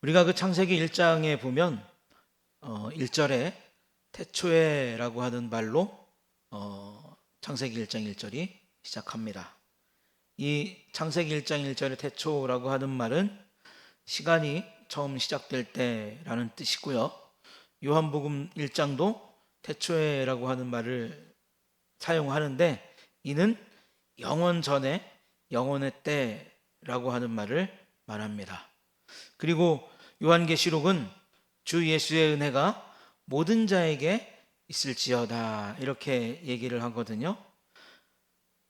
우리가 그 창세기 1장에 보면 1절에 태초에라고 하는 말로 창세기 1장 1절이 시작합니다. 이 창세기 1장 1절의 태초라고 하는 말은 시간이 처음 시작될 때라는 뜻이고요. 요한복음 1장도 태초에라고 하는 말을 사용하는데 이는 영원 전에 영원의 때라고 하는 말을 말합니다. 그리고 요한계시록은 주 예수의 은혜가 모든 자에게 있을지어다 이렇게 얘기를 하거든요.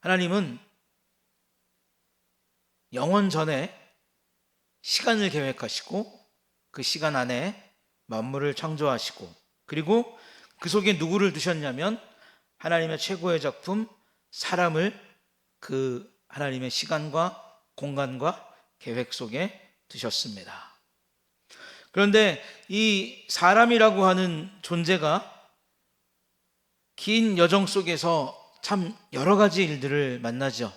하나님은 영원 전에 시간을 계획하시고 그 시간 안에 만물을 창조하시고 그리고 그 속에 누구를 두셨냐면 하나님의 최고의 작품 사람을 그 하나님의 시간과 공간과 계획 속에 두셨습니다. 그런데 이 사람이라고 하는 존재가 긴 여정 속에서 참 여러 가지 일들을 만나죠.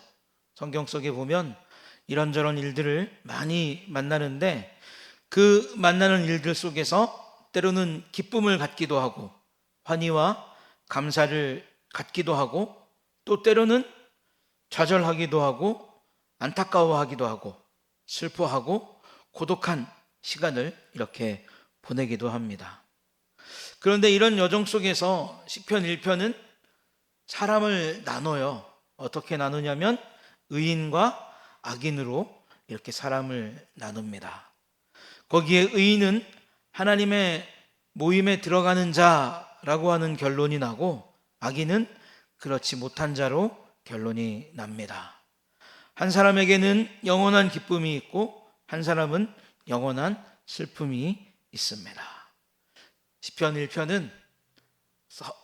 성경 속에 보면 이런저런 일들을 많이 만나는데 그 만나는 일들 속에서 때로는 기쁨을 갖기도 하고 환희와 감사를 갖기도 하고 또 때로는 좌절하기도 하고 안타까워하기도 하고 슬퍼하고 고독한 시간을 이렇게 보내기도 합니다. 그런데 이런 여정 속에서 시편 1편은 사람을 나눠요. 어떻게 나누냐면 의인과 악인으로 이렇게 사람을 나눕니다. 거기에 의인은 하나님의 모임에 들어가는 자라고 하는 결론이 나고 악인은 그렇지 못한 자로 결론이 납니다. 한 사람에게는 영원한 기쁨이 있고 한 사람은 영원한 슬픔이 있습니다. 시편 1편은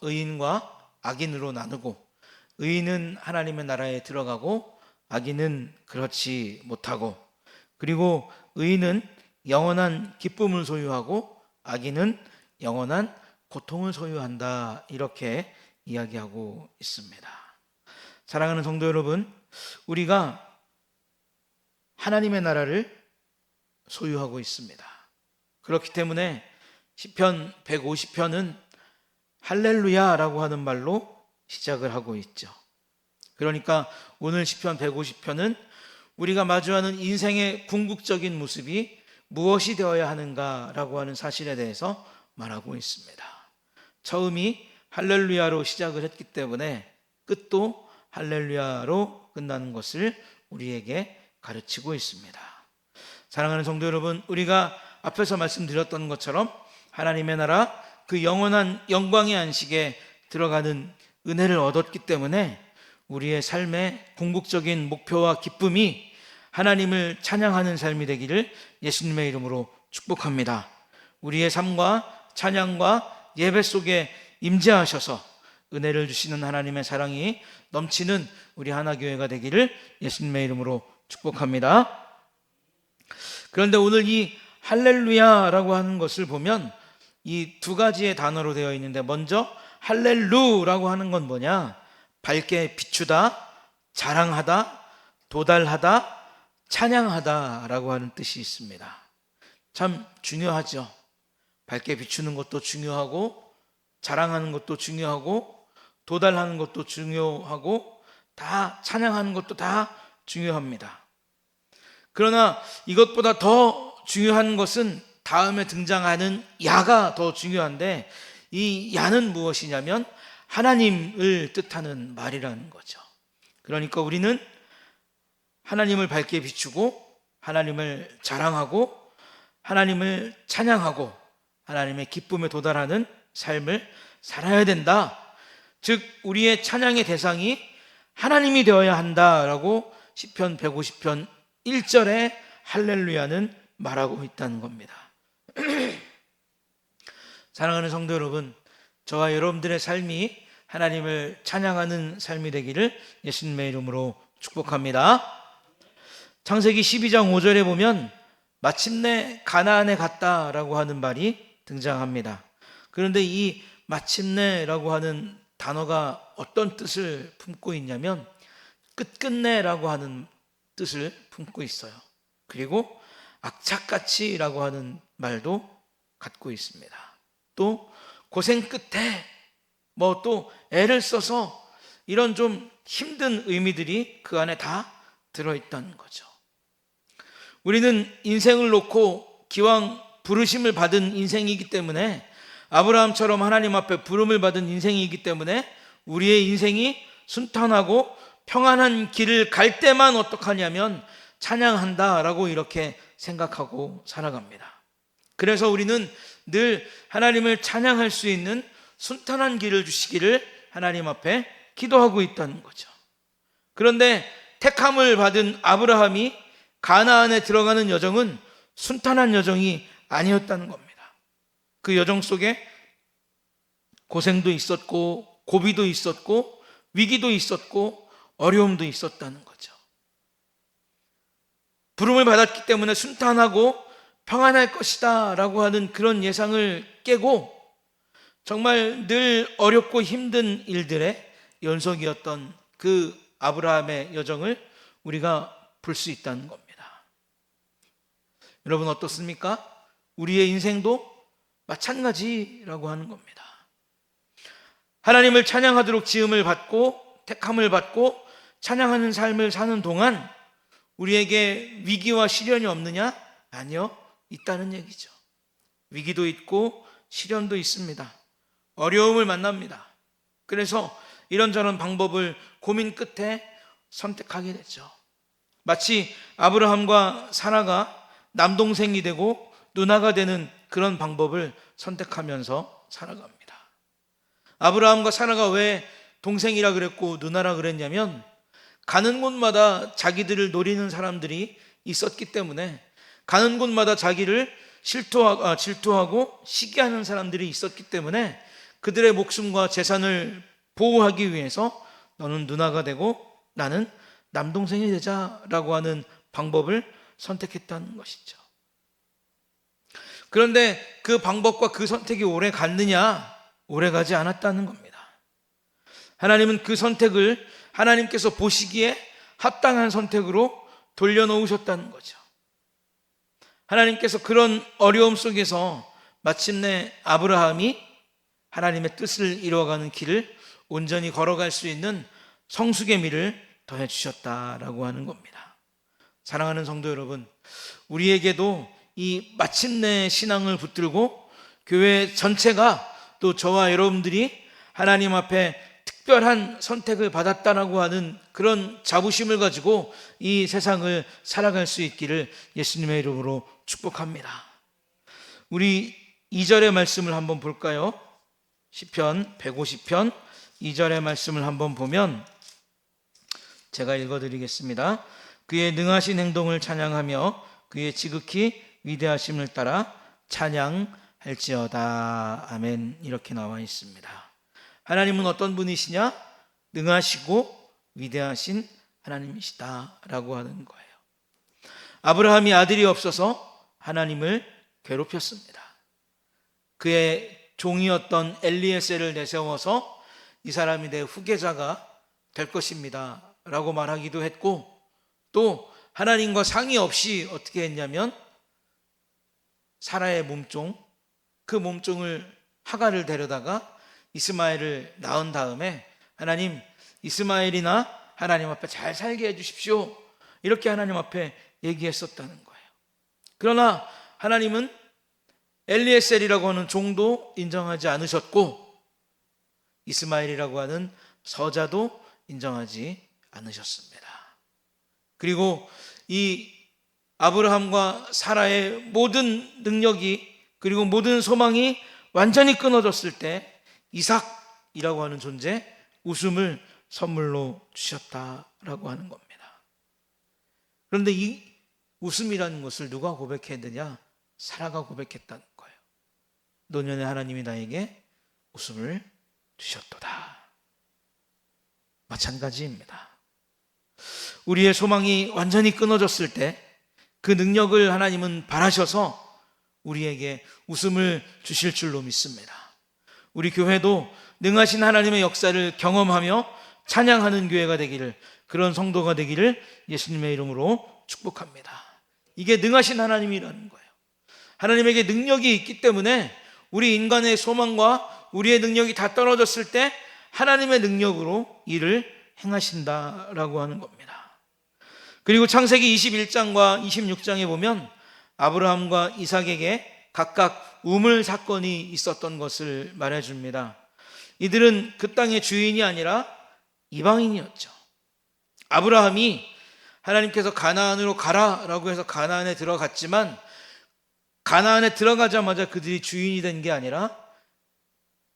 의인과 악인으로 나누고 의인은 하나님의 나라에 들어가고 악인은 그렇지 못하고 그리고 의인은 영원한 기쁨을 소유하고 악인은 영원한 고통을 소유한다 이렇게 이야기하고 있습니다. 사랑하는 성도 여러분, 우리가 하나님의 나라를 소유하고 있습니다. 그렇기 때문에 시편 150편은 할렐루야라고 하는 말로 시작을 하고 있죠. 그러니까 오늘 시편 150편은 우리가 마주하는 인생의 궁극적인 모습이 무엇이 되어야 하는가라고 하는 사실에 대해서 말하고 있습니다. 처음이 할렐루야로 시작을 했기 때문에 끝도 할렐루야로 끝나는 것을 우리에게 가르치고 있습니다. 사랑하는 성도 여러분, 우리가 앞에서 말씀드렸던 것처럼 하나님의 나라 그 영원한 영광의 안식에 들어가는 은혜를 얻었기 때문에 우리의 삶의 궁극적인 목표와 기쁨이 하나님을 찬양하는 삶이 되기를 예수님의 이름으로 축복합니다. 우리의 삶과 찬양과 예배 속에 임재하셔서 은혜를 주시는 하나님의 사랑이 넘치는 우리 하나교회가 되기를 예수님의 이름으로 축복합니다. 그런데 오늘 이 할렐루야라고 하는 것을 보면 이 두 가지의 단어로 되어 있는데 먼저 할렐루라고 하는 건 뭐냐? 밝게 비추다, 자랑하다, 도달하다, 찬양하다라고 하는 뜻이 있습니다. 참 중요하죠. 밝게 비추는 것도 중요하고 자랑하는 것도 중요하고 도달하는 것도 중요하고 다 찬양하는 것도 다 중요합니다. 그러나 이것보다 더 중요한 것은 다음에 등장하는 야가 더 중요한데 이 야는 무엇이냐면 하나님을 뜻하는 말이라는 거죠. 그러니까 우리는 하나님을 밝게 비추고 하나님을 자랑하고 하나님을 찬양하고 하나님의 기쁨에 도달하는 삶을 살아야 된다. 즉 우리의 찬양의 대상이 하나님이 되어야 한다라고 시편 150편 1절에 할렐루야는 말하고 있다는 겁니다. 사랑하는 성도 여러분, 저와 여러분들의 삶이 하나님을 찬양하는 삶이 되기를 예수님의 이름으로 축복합니다. 창세기 12장 5절에 보면 마침내 가나안에 갔다라고 하는 말이 등장합니다. 그런데 이 마침내라고 하는 단어가 어떤 뜻을 품고 있냐면 끝끝내라고 하는 뜻을 품고 있어요. 그리고 악착같이라고 하는 말도 갖고 있습니다. 또 고생 끝에 뭐 또 애를 써서 이런 좀 힘든 의미들이 그 안에 다 들어있다는 거죠. 우리는 인생을 놓고 기왕 부르심을 받은 인생이기 때문에, 아브라함처럼 하나님 앞에 부름을 받은 인생이기 때문에 우리의 인생이 순탄하고 평안한 길을 갈 때만 어떡하냐면 찬양한다라고 이렇게 생각하고 살아갑니다. 그래서 우리는 늘 하나님을 찬양할 수 있는 순탄한 길을 주시기를 하나님 앞에 기도하고 있다는 거죠. 그런데 택함을 받은 아브라함이 가나안에 들어가는 여정은 순탄한 여정이 아니었다는 겁니다. 그 여정 속에 고생도 있었고 고비도 있었고 위기도 있었고 어려움도 있었다는 거죠. 부름을 받았기 때문에 순탄하고 평안할 것이다 라고 하는 그런 예상을 깨고 정말 늘 어렵고 힘든 일들의 연속이었던 그 아브라함의 여정을 우리가 볼 수 있다는 겁니다. 여러분 어떻습니까? 우리의 인생도 마찬가지라고 하는 겁니다. 하나님을 찬양하도록 지음을 받고 택함을 받고 찬양하는 삶을 사는 동안 우리에게 위기와 시련이 없느냐? 아니요, 있다는 얘기죠. 위기도 있고 시련도 있습니다. 어려움을 만납니다. 그래서 이런저런 방법을 고민 끝에 선택하게 되죠. 마치 아브라함과 사라가 남동생이 되고 누나가 되는 그런 방법을 선택하면서 살아갑니다. 아브라함과 사라가 왜 동생이라 그랬고 누나라 그랬냐면 가는 곳마다 자기들을 노리는 사람들이 있었기 때문에, 가는 곳마다 자기를 질투하고 시기하는 사람들이 있었기 때문에 그들의 목숨과 재산을 보호하기 위해서 너는 누나가 되고 나는 남동생이 되자라고 하는 방법을 선택했다는 것이죠. 그런데 그 방법과 그 선택이 오래 갔느냐? 오래 가지 않았다는 겁니다. 하나님은 그 선택을 하나님께서 보시기에 합당한 선택으로 돌려놓으셨다는 거죠. 하나님께서 그런 어려움 속에서 마침내 아브라함이 하나님의 뜻을 이루어가는 길을 온전히 걸어갈 수 있는 성숙의 미를 더해 주셨다라고 하는 겁니다. 사랑하는 성도 여러분, 우리에게도 이 마침내 신앙을 붙들고 교회 전체가 또 저와 여러분들이 하나님 앞에 특별한 선택을 받았다라고 하는 그런 자부심을 가지고 이 세상을 살아갈 수 있기를 예수님의 이름으로 축복합니다. 우리 2절의 말씀을 한번 볼까요? 시편 150편 2절의 말씀을 한번 보면 제가 읽어드리겠습니다. 그의 능하신 행동을 찬양하며 그의 지극히 위대하심을 따라 찬양할지어다. 아멘. 이렇게 나와 있습니다. 하나님은 어떤 분이시냐? 능하시고 위대하신 하나님이시다 라고 하는 거예요. 아브라함이 아들이 없어서 하나님을 괴롭혔습니다. 그의 종이었던 엘리에셀을 내세워서 이 사람이 내 후계자가 될 것입니다 라고 말하기도 했고, 또 하나님과 상의 없이 어떻게 했냐면 사라의 몸종, 그 몸종을 하가를 데려다가 이스마엘을 낳은 다음에 하나님, 이스마엘이나 하나님 앞에 잘 살게 해주십시오, 이렇게 하나님 앞에 얘기했었다는 거예요. 그러나 하나님은 엘리에셀이라고 하는 종도 인정하지 않으셨고 이스마엘이라고 하는 서자도 인정하지 않으셨습니다. 그리고 이 아브라함과 사라의 모든 능력이, 그리고 모든 소망이 완전히 끊어졌을 때 이삭이라고 하는 존재, 웃음을 선물로 주셨다라고 하는 겁니다. 그런데 이 웃음이라는 것을 누가 고백해야 되냐? 사라가 고백했다는 거예요. 노년에 하나님이 나에게 웃음을 주셨도다. 마찬가지입니다. 우리의 소망이 완전히 끊어졌을 때 그 능력을 하나님은 바라셔서 우리에게 웃음을 주실 줄로 믿습니다. 우리 교회도 능하신 하나님의 역사를 경험하며 찬양하는 교회가 되기를, 그런 성도가 되기를 예수님의 이름으로 축복합니다. 이게 능하신 하나님이라는 거예요. 하나님에게 능력이 있기 때문에 우리 인간의 소망과 우리의 능력이 다 떨어졌을 때 하나님의 능력으로 일을 행하신다라고 하는 겁니다. 그리고 창세기 21장과 26장에 보면 아브라함과 이삭에게 각각 우물 사건이 있었던 것을 말해줍니다. 이들은 그 땅의 주인이 아니라 이방인이었죠. 아브라함이 하나님께서 가나안으로 가라라고 해서 가나안에 들어갔지만 가나안에 들어가자마자 그들이 주인이 된 게 아니라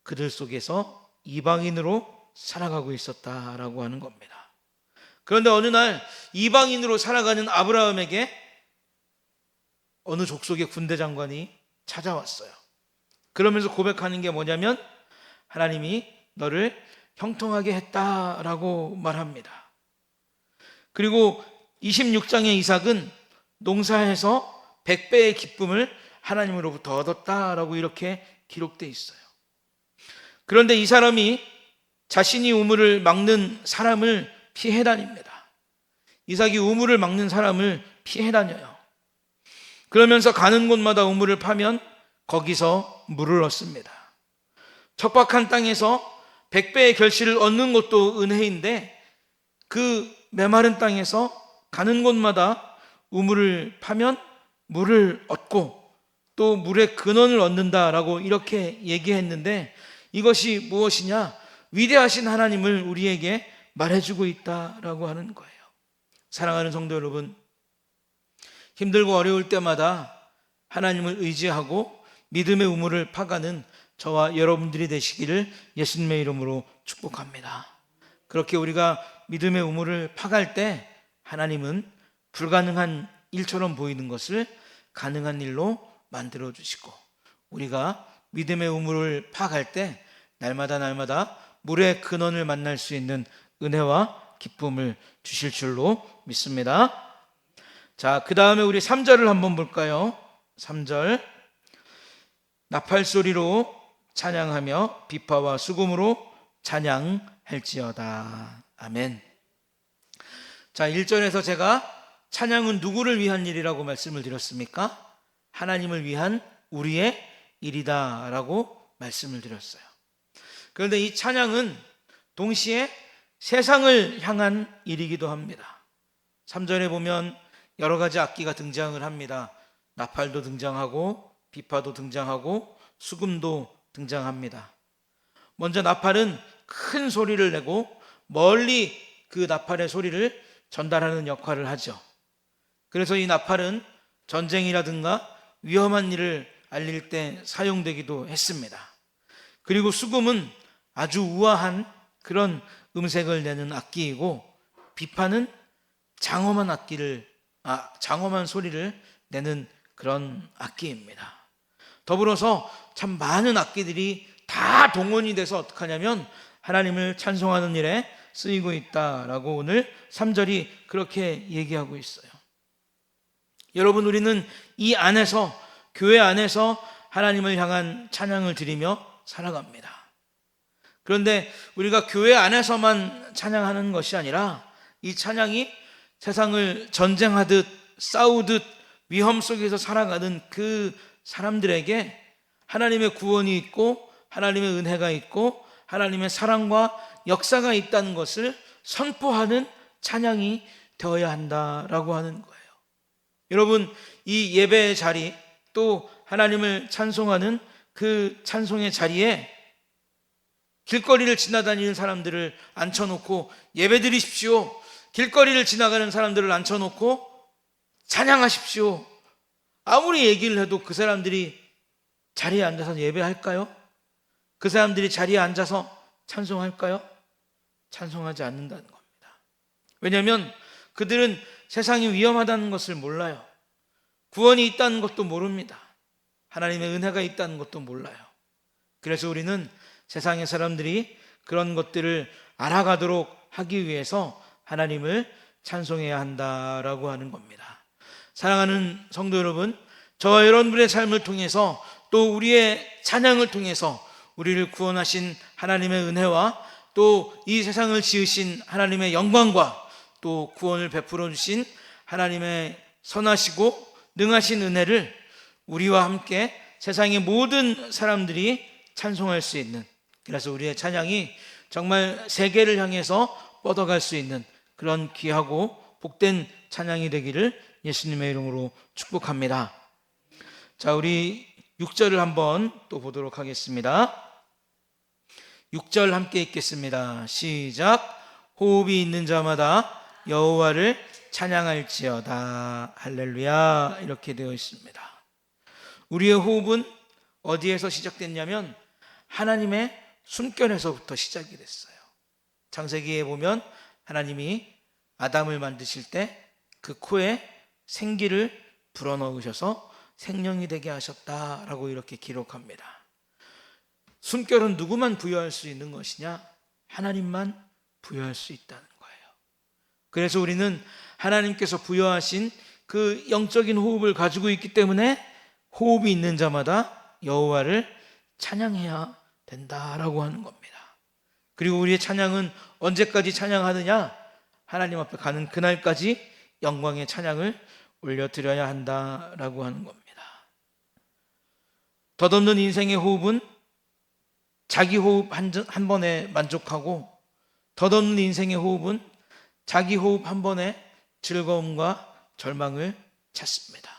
그들 속에서 이방인으로 살아가고 있었다라고 하는 겁니다. 그런데 어느 날 이방인으로 살아가는 아브라함에게 어느 족속의 군대 장관이 찾아왔어요. 그러면서 고백하는 게 뭐냐면 하나님이 너를 형통하게 했다라고 말합니다. 그리고 26장의 이삭은 농사해서 100배의 기쁨을 하나님으로부터 얻었다라고 이렇게 기록되어 있어요. 그런데 이 사람이 자신이 우물을 막는 사람을 피해 다닙니다. 이삭이 우물을 막는 사람을 피해 다녀요. 그러면서 가는 곳마다 우물을 파면 거기서 물을 얻습니다. 척박한 땅에서 100배의 결실을 얻는 것도 은혜인데 그 메마른 땅에서 가는 곳마다 우물을 파면 물을 얻고 또 물의 근원을 얻는다라고 이렇게 얘기했는데 이것이 무엇이냐? 위대하신 하나님을 우리에게 말해주고 있다라고 하는 거예요. 사랑하는 성도 여러분, 힘들고 어려울 때마다 하나님을 의지하고 믿음의 우물을 파가는 저와 여러분들이 되시기를 예수님의 이름으로 축복합니다. 그렇게 우리가 믿음의 우물을 파갈 때 하나님은 불가능한 일처럼 보이는 것을 가능한 일로 만들어 주시고 우리가 믿음의 우물을 파갈 때 날마다 물의 근원을 만날 수 있는 은혜와 기쁨을 주실 줄로 믿습니다. 자, 그 다음에 우리 3절을 한번 볼까요? 3절 나팔소리로 찬양하며 비파와 수금으로 찬양할지어다. 아멘. 자, 1절에서 제가 찬양은 누구를 위한 일이라고 말씀을 드렸습니까? 하나님을 위한 우리의 일이다 라고 말씀을 드렸어요. 그런데 이 찬양은 동시에 세상을 향한 일이기도 합니다. 3절에 보면 여러 가지 악기가 등장을 합니다. 나팔도 등장하고 비파도 등장하고 수금도 등장합니다. 먼저 나팔은 큰 소리를 내고 멀리 그 나팔의 소리를 전달하는 역할을 하죠. 그래서 이 나팔은 전쟁이라든가 위험한 일을 알릴 때 사용되기도 했습니다. 그리고 수금은 아주 우아한 그런 음색을 내는 악기이고 비파는 장엄한 소리를 내는 그런 악기입니다. 더불어서 참 많은 악기들이 다 동원이 돼서 어떻게 하냐면 하나님을 찬송하는 일에 쓰이고 있다라고 오늘 3절이 그렇게 얘기하고 있어요. 여러분, 우리는 이 안에서, 교회 안에서 하나님을 향한 찬양을 드리며 살아갑니다. 그런데 우리가 교회 안에서만 찬양하는 것이 아니라 이 찬양이 세상을 전쟁하듯 싸우듯 위험 속에서 살아가는 그 사람들에게 하나님의 구원이 있고 하나님의 은혜가 있고 하나님의 사랑과 역사가 있다는 것을 선포하는 찬양이 되어야 한다라고 하는 거예요. 여러분, 이 예배의 자리 또 하나님을 찬송하는 그 찬송의 자리에 길거리를 지나다니는 사람들을 앉혀놓고 예배 드리십시오, 길거리를 지나가는 사람들을 앉혀놓고 찬양하십시오, 아무리 얘기를 해도 그 사람들이 자리에 앉아서 예배할까요? 그 사람들이 자리에 앉아서 찬송할까요? 찬송하지 않는다는 겁니다. 왜냐하면 그들은 세상이 위험하다는 것을 몰라요. 구원이 있다는 것도 모릅니다. 하나님의 은혜가 있다는 것도 몰라요. 그래서 우리는 세상의 사람들이 그런 것들을 알아가도록 하기 위해서 하나님을 찬송해야 한다라고 하는 겁니다. 사랑하는 성도 여러분, 저와 여러분의 삶을 통해서 또 우리의 찬양을 통해서 우리를 구원하신 하나님의 은혜와 또 이 세상을 지으신 하나님의 영광과 또 구원을 베풀어 주신 하나님의 선하시고 능하신 은혜를 우리와 함께 세상의 모든 사람들이 찬송할 수 있는, 그래서 우리의 찬양이 정말 세계를 향해서 뻗어갈 수 있는 그런 귀하고 복된 찬양이 되기를 예수님의 이름으로 축복합니다. 자, 우리 6절을 한번 또 보도록 하겠습니다. 6절 함께 읽겠습니다. 시작. 호흡이 있는 자마다 여호와를 찬양할지어다. 할렐루야. 이렇게 되어 있습니다. 우리의 호흡은 어디에서 시작됐냐면 하나님의 숨결에서부터 시작이 됐어요. 창세기에 보면 하나님이 아담을 만드실 때 그 코에 생기를 불어넣으셔서 생명이 되게 하셨다라고 이렇게 기록합니다. 숨결은 누구만 부여할 수 있는 것이냐? 하나님만 부여할 수 있다는 거예요. 그래서 우리는 하나님께서 부여하신 그 영적인 호흡을 가지고 있기 때문에 호흡이 있는 자마다 여호와를 찬양해야 된다라고 하는 겁니다. 그리고 우리의 찬양은 언제까지 찬양하느냐? 하나님 앞에 가는 그날까지 영광의 찬양을 올려드려야 한다라고 하는 겁니다. 덧없는 인생의 호흡은 자기 호흡 한 번에 만족하고, 덧없는 인생의 호흡은 자기 호흡 한 번에 즐거움과 절망을 찾습니다.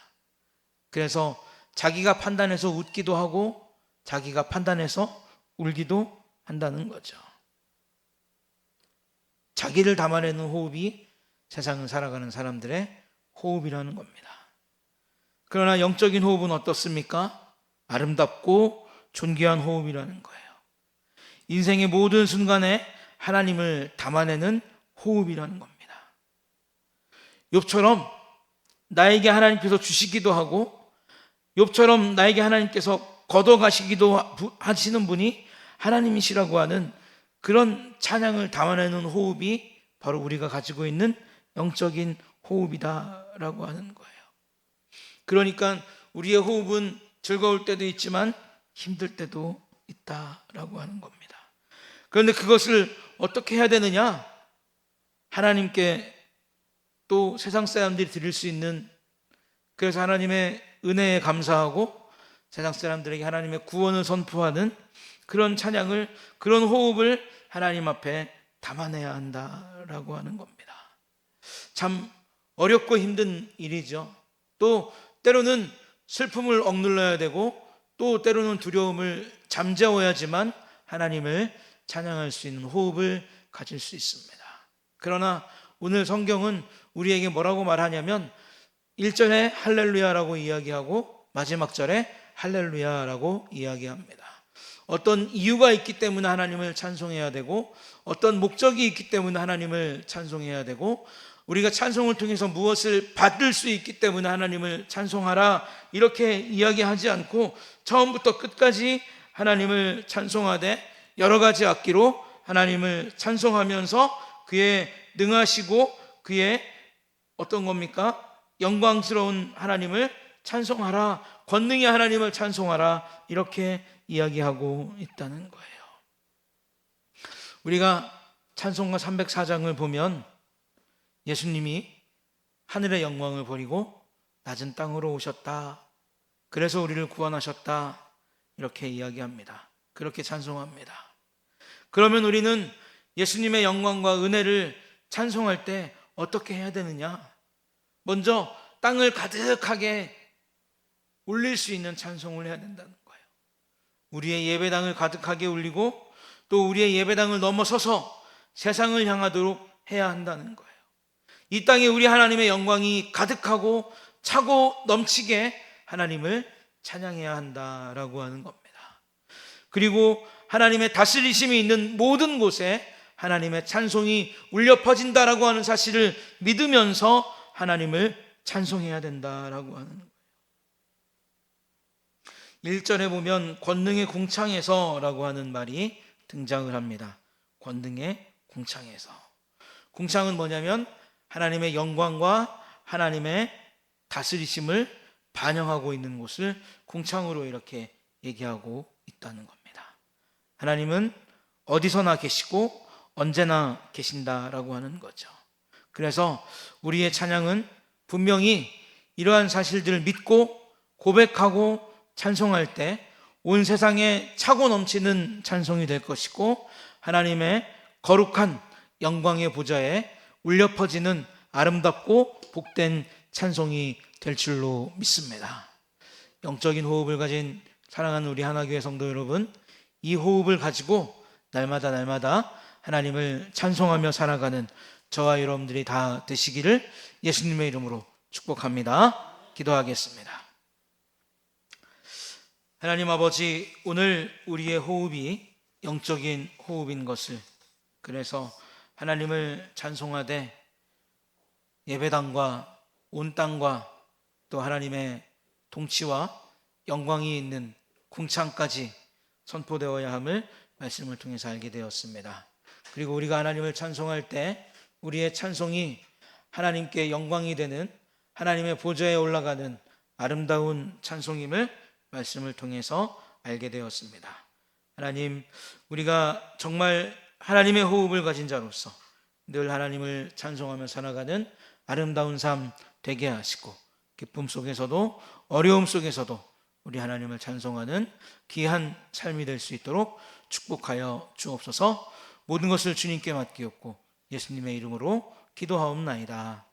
그래서 자기가 판단해서 웃기도 하고 자기가 판단해서 울기도 한다는 거죠. 자기를 담아내는 호흡이 세상을 살아가는 사람들의 호흡이라는 겁니다. 그러나 영적인 호흡은 어떻습니까? 아름답고 존귀한 호흡이라는 거예요. 인생의 모든 순간에 하나님을 담아내는 호흡이라는 겁니다. 욥처럼 나에게 하나님께서 주시기도 하고, 욥처럼 나에게 하나님께서 걷어가시기도 하시는 분이 하나님이시라고 하는 그런 찬양을 담아내는 호흡이 바로 우리가 가지고 있는 영적인 호흡이다라고 하는 거예요. 그러니까 우리의 호흡은 즐거울 때도 있지만 힘들 때도 있다라고 하는 겁니다. 그런데 그것을 어떻게 해야 되느냐? 하나님께 또 세상 사람들이 드릴 수 있는, 그래서 하나님의 은혜에 감사하고 세상 사람들에게 하나님의 구원을 선포하는 그런 찬양을, 그런 호흡을 하나님 앞에 담아내야 한다라고 하는 겁니다. 참 어렵고 힘든 일이죠. 또 때로는 슬픔을 억눌러야 되고, 또 때로는 두려움을 잠재워야지만 하나님을 찬양할 수 있는 호흡을 가질 수 있습니다. 그러나 오늘 성경은 우리에게 뭐라고 말하냐면 1절에 할렐루야라고 이야기하고 마지막 절에 할렐루야라고 이야기합니다. 어떤 이유가 있기 때문에 하나님을 찬송해야 되고, 어떤 목적이 있기 때문에 하나님을 찬송해야 되고, 우리가 찬송을 통해서 무엇을 받을 수 있기 때문에 하나님을 찬송하라 이렇게 이야기하지 않고 처음부터 끝까지 하나님을 찬송하되 여러 가지 악기로 하나님을 찬송하면서 그의 능하시고 그의 어떤 겁니까? 영광스러운 하나님을 찬송하라, 권능의 하나님을 찬송하라 이렇게 이야기하고 있다는 거예요. 우리가 찬송가 304장을 보면 예수님이 하늘의 영광을 버리고 낮은 땅으로 오셨다, 그래서 우리를 구원하셨다 이렇게 이야기합니다. 그렇게 찬송합니다. 그러면 우리는 예수님의 영광과 은혜를 찬송할 때 어떻게 해야 되느냐? 먼저 땅을 가득하게 울릴 수 있는 찬송을 해야 된다는 거예요. 우리의 예배당을 가득하게 울리고 또 우리의 예배당을 넘어서서 세상을 향하도록 해야 한다는 거예요. 이 땅에 우리 하나님의 영광이 가득하고 차고 넘치게 하나님을 찬양해야 한다라고 하는 겁니다. 그리고 하나님의 다스리심이 있는 모든 곳에 하나님의 찬송이 울려 퍼진다라고 하는 사실을 믿으면서 하나님을 찬송해야 된다라고 하는 거예요. 1절에 보면 권능의 궁창에서라고 하는 말이 등장을 합니다. 권능의 궁창에서. 궁창은 뭐냐면 하나님의 영광과 하나님의 다스리심을 반영하고 있는 곳을 궁창으로 이렇게 얘기하고 있다는 겁니다. 하나님은 어디서나 계시고 언제나 계신다라고 하는 거죠. 그래서 우리의 찬양은 분명히 이러한 사실들을 믿고 고백하고 찬송할 때 온 세상에 차고 넘치는 찬송이 될 것이고 하나님의 거룩한 영광의 보좌에 울려 퍼지는 아름답고 복된 찬송이 될 줄로 믿습니다. 영적인 호흡을 가진 사랑하는 우리 하나교회 성도 여러분, 이 호흡을 가지고 날마다 하나님을 찬송하며 살아가는 저와 여러분들이 다 되시기를 예수님의 이름으로 축복합니다. 기도하겠습니다. 하나님 아버지, 오늘 우리의 호흡이 영적인 호흡인 것을, 그래서 하나님을 찬송하되 예배당과 온 땅과 또 하나님의 통치와 영광이 있는 궁창까지 선포되어야 함을 말씀을 통해서 알게 되었습니다. 그리고 우리가 하나님을 찬송할 때 우리의 찬송이 하나님께 영광이 되는 하나님의 보좌에 올라가는 아름다운 찬송임을 말씀을 통해서 알게 되었습니다. 하나님, 우리가 정말 하나님의 호흡을 가진 자로서 늘 하나님을 찬송하며 살아가는 아름다운 삶 되게 하시고, 기쁨 속에서도 어려움 속에서도 우리 하나님을 찬송하는 귀한 삶이 될 수 있도록 축복하여 주옵소서. 모든 것을 주님께 맡기옵고 예수님의 이름으로 기도하옵나이다.